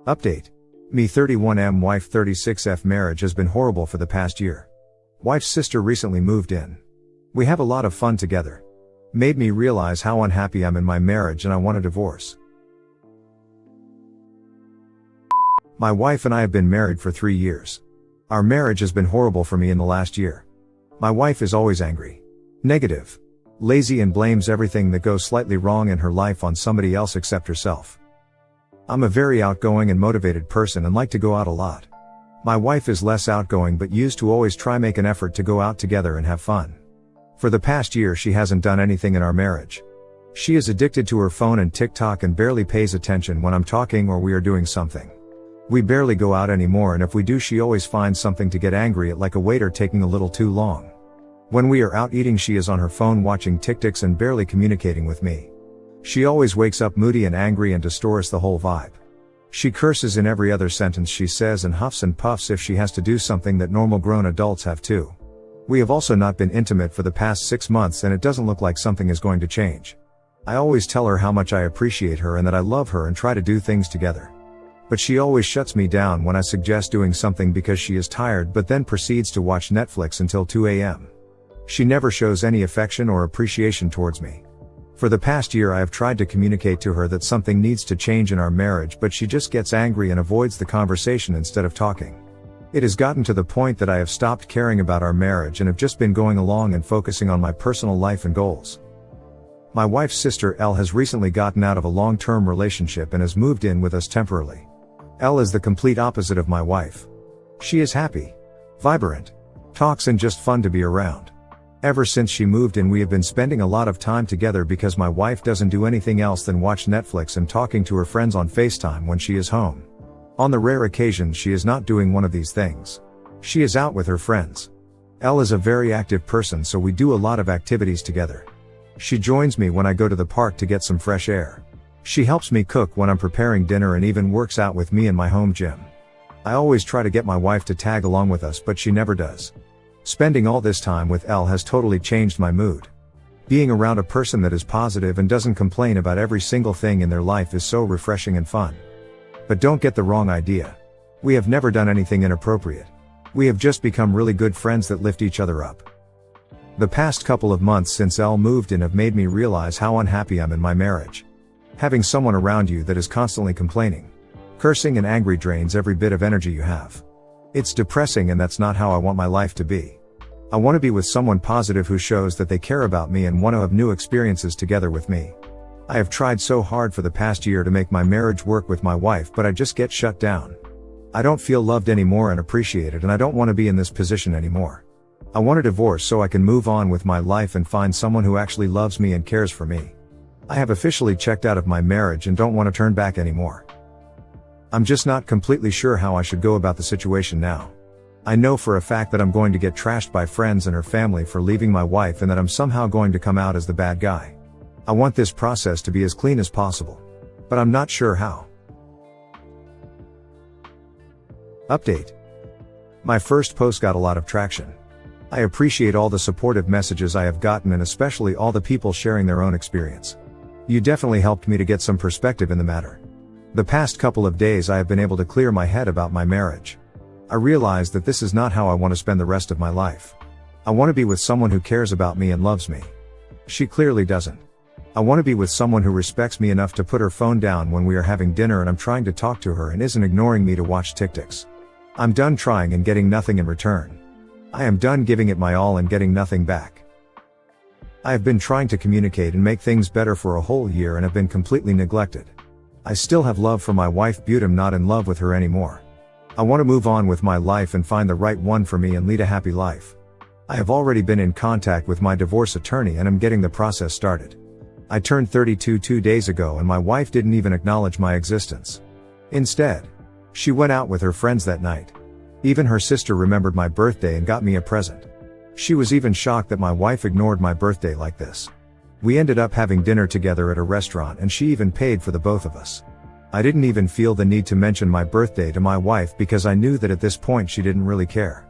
Update. Me 31M wife 36F marriage has been horrible for the past year. Wife's sister recently moved in. We have a lot of fun together. Made me realize how unhappy I'm in my marriage and I want a divorce. My wife and I have been married for 3 years. Our marriage has been horrible for me in the last year. My wife is always angry, negative, lazy and blames everything that goes slightly wrong in her life on somebody else except herself. I'm a very outgoing and motivated person and like to go out a lot. My wife is less outgoing but used to always try make an effort to go out together and have fun. For the past year she hasn't done anything in our marriage. She is addicted to her phone and TikTok and barely pays attention when I'm talking or we are doing something. We barely go out anymore, and if we do she always finds something to get angry at, like a waiter taking a little too long. When we are out eating she is on her phone watching TikToks and barely communicating with me. She always wakes up moody and angry and distorts the whole vibe. She curses in every other sentence she says and huffs and puffs if she has to do something that normal grown adults have too. We have also not been intimate for the past 6 months and it doesn't look like something is going to change. I always tell her how much I appreciate her and that I love her and try to do things together. But she always shuts me down when I suggest doing something because she is tired, but then proceeds to watch Netflix until 2 a.m. She never shows any affection or appreciation towards me. For the past year I have tried to communicate to her that something needs to change in our marriage, but she just gets angry and avoids the conversation instead of talking. It has gotten to the point that I have stopped caring about our marriage and have just been going along and focusing on my personal life and goals. My wife's sister Elle has recently gotten out of a long-term relationship and has moved in with us temporarily. Elle is the complete opposite of my wife. She is happy, vibrant, talks and just fun to be around. Ever since she moved in we have been spending a lot of time together because my wife doesn't do anything else than watch Netflix and talking to her friends on FaceTime when she is home. On the rare occasions she is not doing one of these things, she is out with her friends. Elle is a very active person, so we do a lot of activities together. She joins me when I go to the park to get some fresh air. She helps me cook when I'm preparing dinner and even works out with me in my home gym. I always try to get my wife to tag along with us, but she never does. Spending all this time with Elle has totally changed my mood. Being around a person that is positive and doesn't complain about every single thing in their life is so refreshing and fun. But don't get the wrong idea. We have never done anything inappropriate. We have just become really good friends that lift each other up. The past couple of months since Elle moved in have made me realize how unhappy I'm in my marriage. Having someone around you that is constantly complaining, cursing and angry drains every bit of energy you have. It's depressing and that's not how I want my life to be. I want to be with someone positive who shows that they care about me and want to have new experiences together with me. I have tried so hard for the past year to make my marriage work with my wife, but I just get shut down. I don't feel loved anymore and appreciated, and I don't want to be in this position anymore. I want a divorce so I can move on with my life and find someone who actually loves me and cares for me. I have officially checked out of my marriage and don't want to turn back anymore. I'm just not completely sure how I should go about the situation now. I know for a fact that I'm going to get trashed by friends and her family for leaving my wife and that I'm somehow going to come out as the bad guy. I want this process to be as clean as possible. But I'm not sure how. Update. My first post got a lot of traction. I appreciate all the supportive messages I have gotten and especially all the people sharing their own experience. You definitely helped me to get some perspective in the matter. The past couple of days I have been able to clear my head about my marriage. I realized that this is not how I want to spend the rest of my life. I want to be with someone who cares about me and loves me. She clearly doesn't. I want to be with someone who respects me enough to put her phone down when we are having dinner and I'm trying to talk to her and isn't ignoring me to watch TikToks. I'm done trying and getting nothing in return. I am done giving it my all and getting nothing back. I have been trying to communicate and make things better for a whole year and have been completely neglected. I still have love for my wife, but I'm not in love with her anymore. I want to move on with my life and find the right one for me and lead a happy life. I have already been in contact with my divorce attorney and am getting the process started. I turned 32 2 days ago and my wife didn't even acknowledge my existence. Instead, she went out with her friends that night. Even her sister remembered my birthday and got me a present. She was even shocked that my wife ignored my birthday like this. We ended up having dinner together at a restaurant and she even paid for the both of us. I didn't even feel the need to mention my birthday to my wife because I knew that at this point she didn't really care.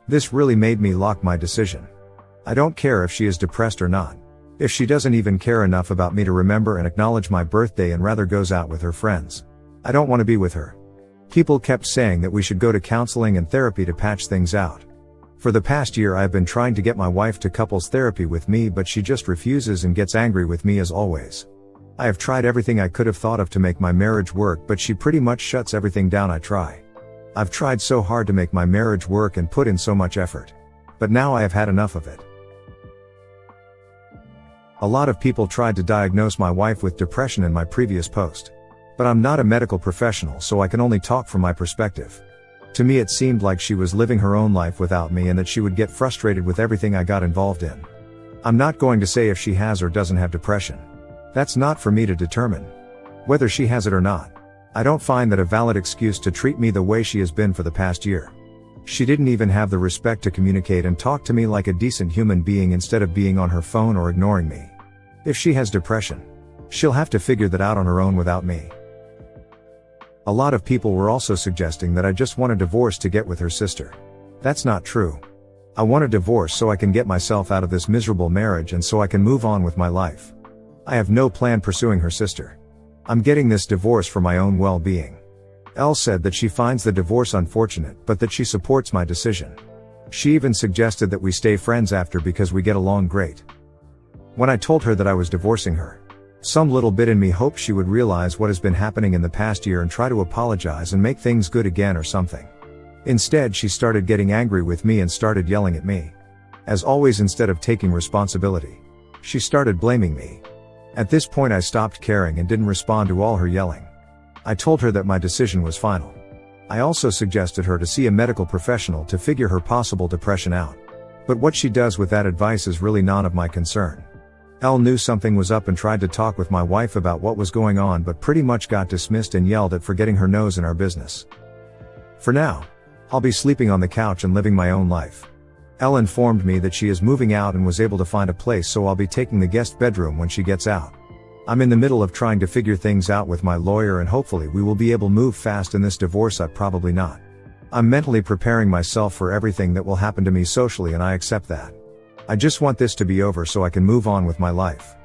This really made me lock my decision. I don't care if she is depressed or not. If she doesn't even care enough about me to remember and acknowledge my birthday and rather goes out with her friends, I don't want to be with her. People kept saying that we should go to counseling and therapy to patch things out. For the past year I have been trying to get my wife to couples therapy with me, but she just refuses and gets angry with me as always. I have tried everything I could have thought of to make my marriage work, but she pretty much shuts everything down I try. I've tried so hard to make my marriage work and put in so much effort. But now I have had enough of it. A lot of people tried to diagnose my wife with depression in my previous post. But I'm not a medical professional, so I can only talk from my perspective. To me it seemed like she was living her own life without me and that she would get frustrated with everything I got involved in. I'm not going to say if she has or doesn't have depression. That's not for me to determine. Whether she has it or not, I don't find that a valid excuse to treat me the way she has been for the past year. She didn't even have the respect to communicate and talk to me like a decent human being instead of being on her phone or ignoring me. If she has depression, she'll have to figure that out on her own without me. A lot of people were also suggesting that I just want a divorce to get with her sister. That's not true. I want a divorce so I can get myself out of this miserable marriage and so I can move on with my life. I have no plan pursuing her sister. I'm getting this divorce for my own well-being. Elle said that she finds the divorce unfortunate, but that she supports my decision. She even suggested that we stay friends after because we get along great. When I told her that I was divorcing her, some little bit in me hoped she would realize what has been happening in the past year and try to apologize and make things good again or something. Instead, she started getting angry with me and started yelling at me. As always, instead of taking responsibility, she started blaming me. At this point I stopped caring and didn't respond to all her yelling. I told her that my decision was final. I also suggested her to see a medical professional to figure her possible depression out. But what she does with that advice is really none of my concern. Elle knew something was up and tried to talk with my wife about what was going on, but pretty much got dismissed and yelled at for getting her nose in our business. For now, I'll be sleeping on the couch and living my own life. Elle informed me that she is moving out and was able to find a place, so I'll be taking the guest bedroom when she gets out. I'm in the middle of trying to figure things out with my lawyer and hopefully we will be able to move fast in this divorce. Probably not. I'm mentally preparing myself for everything that will happen to me socially and I accept that. I just want this to be over so I can move on with my life.